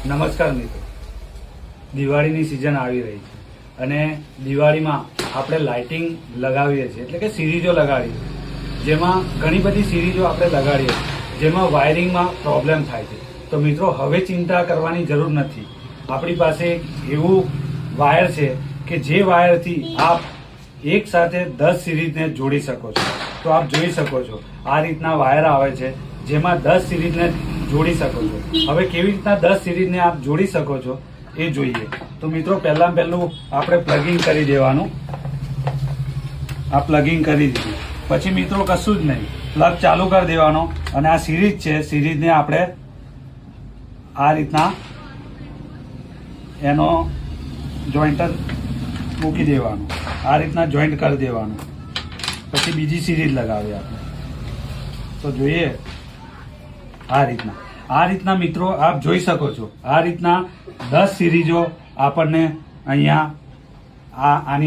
નમસ્કાર મિત્રો, દિવાળીની સિઝન આવી રહી છે અને દિવાળીમાં આપણે લાઇટિંગ લગાવીએ છીએ, એટલે કે સિરીઝો લગાડીએ, જેમાં ઘણી બધી સિરીઝો આપણે લગાડીએ જેમાં વાયરિંગમાં પ્રોબ્લેમ થાય છે. તો મિત્રો, હવે ચિંતા કરવાની જરૂર નથી. આપણી પાસે એવું વાયર છે કે જે વાયરથી આપ એક સાથે 10 સિરીઝને જોડી શકો છો. તો આપ જોઈ શકો છો, આ રીતના વાયર આવે છે જેમાં 10 સિરીઝને જોડી શકો છો. હવે કેવી રીતના 10 સિરીઝને આપ જોડી શકો છો એ જોઈએ. તો મિત્રો, પહેલું આપણે પ્લગિંગ કરી દેવાનું. આ પ્લગિંગ કરી દીધું પછી મિત્રો કશું જ નહીં, પ્લગ ચાલુ કરી દેવાનો અને આ સિરીઝ છે, સિરીઝને આપણે આ રીતના એનો જોઈન્ટર મૂકી દેવાનું, આ રીતના જોઈન્ટ કરી દેવાનું. પછી બીજી સિરીઝ લગાવીએ આપણે. તો જોઈએ આ રીતના મિત્રો આપ જોઈ શકો છો. આ રીતના 10 સિરીઝો આપણને અહીંયા આની